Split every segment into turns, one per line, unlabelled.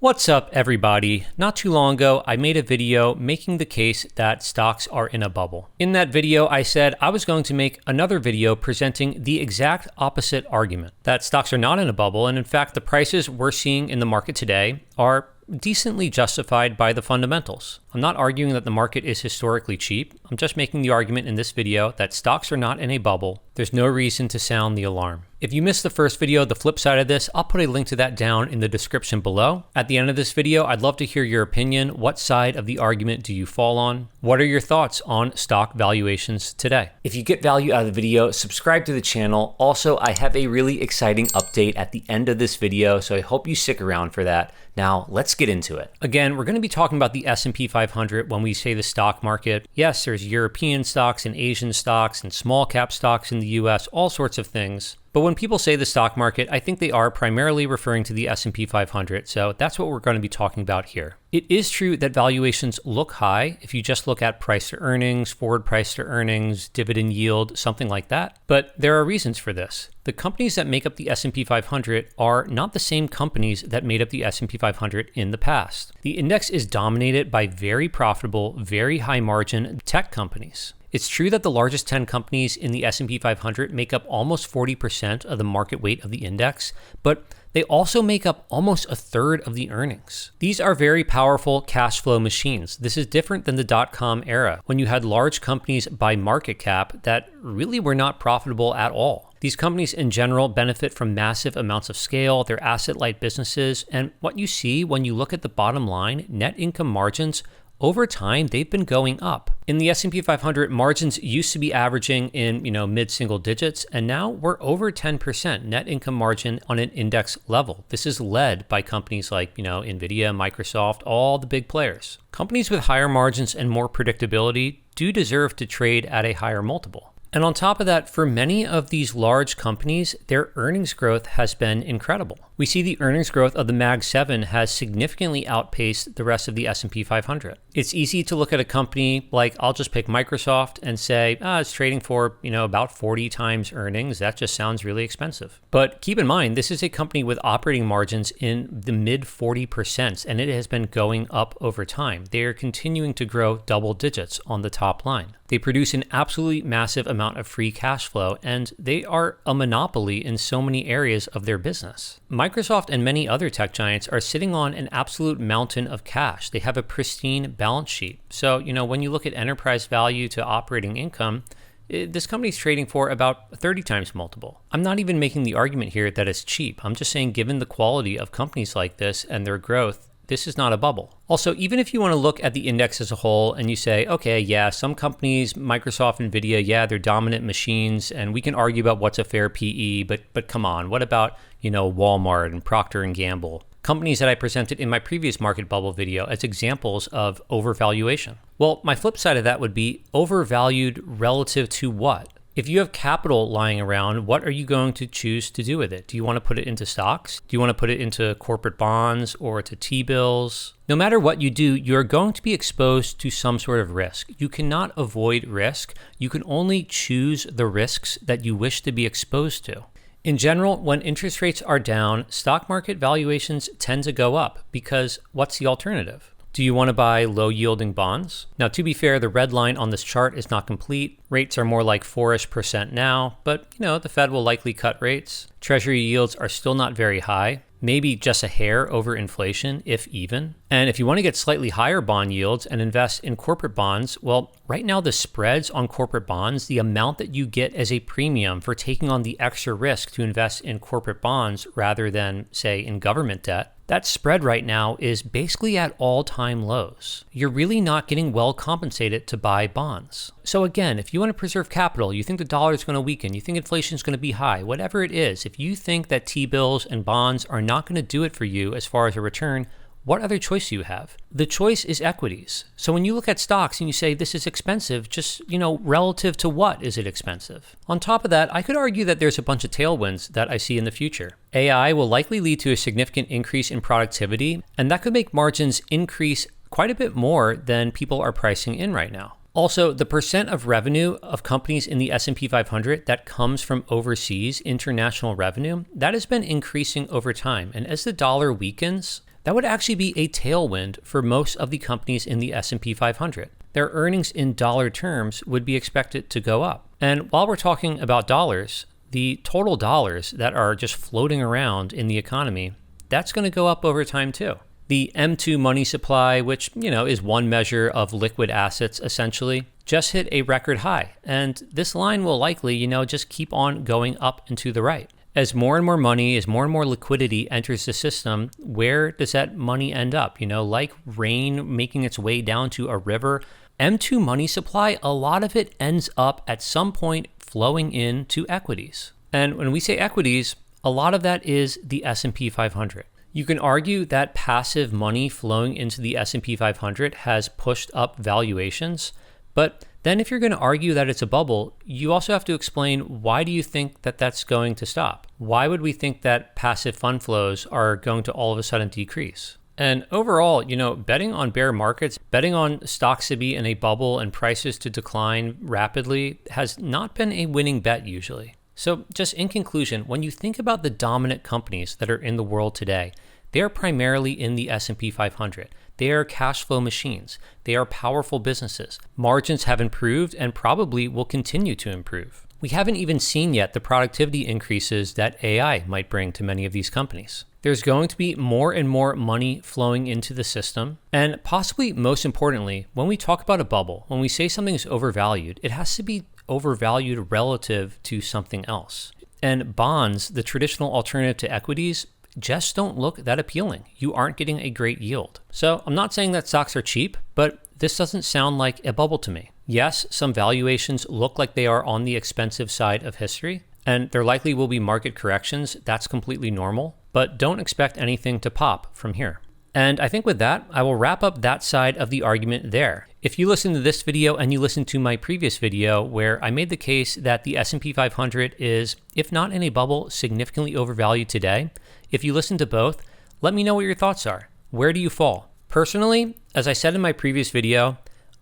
What's up, everybody? Not too long ago, I made a video making the case that stocks are in a bubble. In that video, I said I was going to make another video presenting the exact opposite argument, that stocks are not in a bubble, and in fact, the prices we're seeing in the market today are decently justified by the fundamentals. I'm not arguing that the market is historically cheap. I'm just making the argument in this video that stocks are not in a bubble. There's no reason to sound the alarm. If you missed the first video, the flip side of this, I'll put a link to that down in the description below. At the end of this video, I'd love to hear your opinion. What side of the argument do you fall on? What are your thoughts on stock valuations today? If you get value out of the video, subscribe to the channel. Also, I have a really exciting update at the end of this video, so I hope you stick around for that. Now, let's get into it. Again, we're going to be talking about the S&P 500 when we say the stock market. Yes, there's European stocks and Asian stocks and small cap stocks in the US, all sorts of things. But when people say the stock market, I think they are primarily referring to the S&P 500, so that's what we're going to be talking about here. It is true that valuations look high if you just look at price to earnings, forward price to earnings, dividend yield, something like that. But there are reasons for this. The companies that make up the S&P 500 are not the same companies that made up the S&P 500 in the past. The index is dominated by very profitable, very high margin tech companies. It's true that the largest 10 companies in the S&P 500 make up almost 40% of the market weight of the index, but they also make up almost a third of the earnings. These are very powerful cash flow machines. This is different than the dot-com era, when you had large companies by market cap that really were not profitable at all. These companies in general benefit from massive amounts of scale, they're asset-light businesses, and what you see when you look at the bottom line, net income margins, over time, they've been going up. In the S&P 500, margins used to be averaging in, mid-single digits, and now we're over 10% net income margin on an index level. This is led by companies like, NVIDIA, Microsoft, all the big players. Companies with higher margins and more predictability do deserve to trade at a higher multiple. And on top of that, for many of these large companies, their earnings growth has been incredible. We see the earnings growth of the Mag 7 has significantly outpaced the rest of the S&P 500. It's easy to look at a company like, I'll just pick Microsoft and say, it's trading for, about 40 times earnings. That just sounds really expensive. But keep in mind, this is a company with operating margins in the mid 40%, and it has been going up over time. They are continuing to grow double digits on the top line. They produce an absolutely massive amount of free cash flow, and they are a monopoly in so many areas of their business. Microsoft and many other tech giants are sitting on an absolute mountain of cash. They have a pristine balance sheet. So, when you look at enterprise value to operating income, this company's trading for about 30 times multiple. I'm not even making the argument here that it's cheap. I'm just saying, given the quality of companies like this and their growth, this is not a bubble. Also, even if you want to look at the index as a whole and you say, okay, yeah, some companies, Microsoft, NVIDIA, yeah, they're dominant machines, and we can argue about what's a fair PE, but come on, what about, Walmart and Procter & Gamble? Companies that I presented in my previous market bubble video as examples of overvaluation. Well, my flip side of that would be overvalued relative to what? If you have capital lying around, what are you going to choose to do with it? Do you want to put it into stocks? Do you want to put it into corporate bonds or to T-bills? No matter what you do, you're going to be exposed to some sort of risk. You cannot avoid risk. You can only choose the risks that you wish to be exposed to. In general, when interest rates are down, stock market valuations tend to go up because what's the alternative? Do you want to buy low-yielding bonds? Now, to be fair, the red line on this chart is not complete. Rates are more like 4-ish% now, but, the Fed will likely cut rates. Treasury yields are still not very high, maybe just a hair over inflation, if even. And if you want to get slightly higher bond yields and invest in corporate bonds, well, right now the spreads on corporate bonds, the amount that you get as a premium for taking on the extra risk to invest in corporate bonds rather than, say, in government debt, that spread right now is basically at all-time lows. You're really not getting well compensated to buy bonds. So again, if you want to preserve capital, you think the dollar is going to weaken, you think inflation is going to be high, whatever it is, if you think that T-bills and bonds are not going to do it for you as far as a return, what other choice do you have? The choice is equities. So when you look at stocks and you say this is expensive, just, relative to what is it expensive? On top of that, I could argue that there's a bunch of tailwinds that I see in the future. AI will likely lead to a significant increase in productivity, and that could make margins increase quite a bit more than people are pricing in right now. Also, the percent of revenue of companies in the S&P 500 that comes from overseas international revenue, that has been increasing over time. And as the dollar weakens, that would actually be a tailwind for most of the companies in the S&P 500. Their earnings in dollar terms would be expected to go up. And while we're talking about dollars, the total dollars that are just floating around in the economy, that's going to go up over time too. The M2 money supply, which, is one measure of liquid assets essentially, just hit a record high. And this line will likely, just keep on going up and to the right. As more and more money, as more and more liquidity enters the system, where does that money end up? Like rain making its way down to a river, M2 money supply, a lot of it ends up at some point flowing into equities. And when we say equities, a lot of that is the S&P 500. You can argue that passive money flowing into the S&P 500 has pushed up valuations, but then if you're going to argue that it's a bubble, you also have to explain, why do you think that that's going to stop? Why would we think that passive fund flows are going to all of a sudden decrease? And overall, betting on bear markets, betting on stocks to be in a bubble and prices to decline rapidly has not been a winning bet usually. So just in conclusion, when you think about the dominant companies that are in the world today, they are primarily in the S&P 500. They are cash flow machines. They are powerful businesses. Margins have improved and probably will continue to improve. We haven't even seen yet the productivity increases that AI might bring to many of these companies. There's going to be more and more money flowing into the system. And possibly most importantly, when we talk about a bubble, when we say something is overvalued, it has to be overvalued relative to something else. And bonds, the traditional alternative to equities, just don't look that appealing. You aren't getting a great yield. So I'm not saying that stocks are cheap, but this doesn't sound like a bubble to me. Yes, some valuations look like they are on the expensive side of history, and there likely will be market corrections. That's completely normal, but don't expect anything to pop from here. And I think with that, I will wrap up that side of the argument there. If you listen to this video and you listen to my previous video where I made the case that the S&P 500 is, if not in a bubble, significantly overvalued today, if you listen to both, let me know what your thoughts are. Where do you fall? Personally, as I said in my previous video,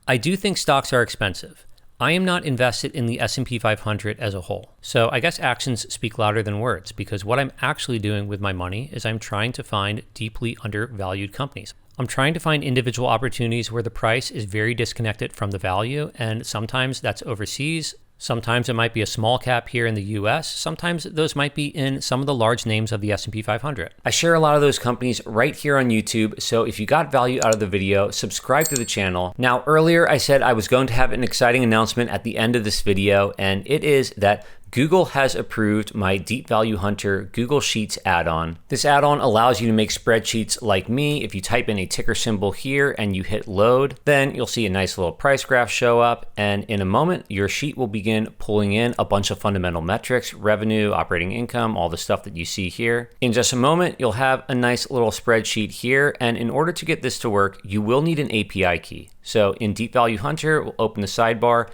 I do think stocks are expensive. I am not invested in the S&P 500 as a whole. So I guess actions speak louder than words, because what I'm actually doing with my money is I'm trying to find deeply undervalued companies. I'm trying to find individual opportunities where the price is very disconnected from the value, and sometimes that's overseas. Sometimes it might be a small cap here in the US. Sometimes those might be in some of the large names of the S&P 500. I share a lot of those companies right here on YouTube. So if you got value out of the video, subscribe to the channel. Now, earlier I said I was going to have an exciting announcement at the end of this video, and it is that Google has approved my Deep Value Hunter Google Sheets add-on. This add-on allows you to make spreadsheets like me. If you type in a ticker symbol here and you hit load, then you'll see a nice little price graph show up. And in a moment, your sheet will begin pulling in a bunch of fundamental metrics, revenue, operating income, all the stuff that you see here. In just a moment, you'll have a nice little spreadsheet here. And in order to get this to work, you will need an API key. So in Deep Value Hunter, we'll open the sidebar.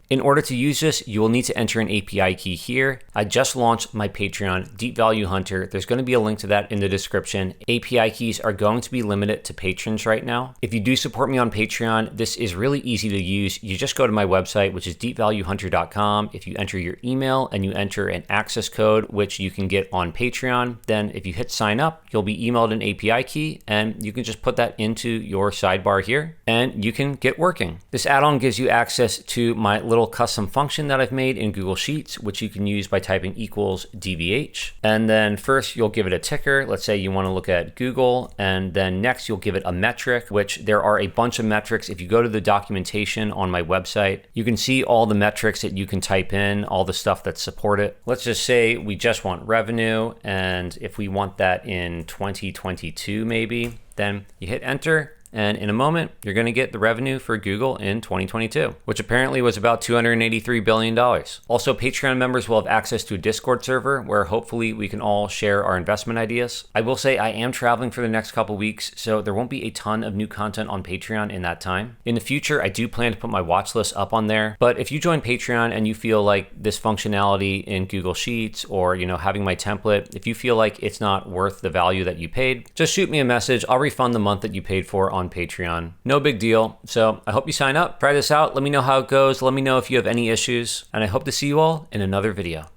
In order to use this, you will need to enter an API key here. I just launched my Patreon, Deep Value Hunter. There's going to be a link to that in the description. API keys are going to be limited to patrons right now. If you do support me on Patreon, this is really easy to use. You just go to my website, which is deepvaluehunter.com. If you enter your email and you enter an access code, which you can get on Patreon, then if you hit sign up, you'll be emailed an API key, and you can just put that into your sidebar here, and you can get working. This add-on gives you access to my little custom function that I've made in Google Sheets, which you can use by typing equals DVH. And then first you'll give it a ticker. Let's say you want to look at Google, and then next you'll give it a metric, which there are a bunch of metrics. If you go to the documentation on my website, you can see all the metrics that you can type in, all the stuff that support it. Let's just say we just want revenue, and if we want that in 2022 maybe, then you hit enter. And in a moment, you're going to get the revenue for Google in 2022, which apparently was about $283 billion. Also, Patreon members will have access to a Discord server where hopefully we can all share our investment ideas. I will say I am traveling for the next couple weeks, so there won't be a ton of new content on Patreon in that time. In the future, I do plan to put my watch list up on there. But if you join Patreon and you feel like this functionality in Google Sheets or, having my template, if you feel like it's not worth the value that you paid, just shoot me a message. I'll refund the month that you paid for on Patreon. No big deal. So I hope you sign up, try this out. Let me know how it goes. Let me know if you have any issues, and I hope to see you all in another video.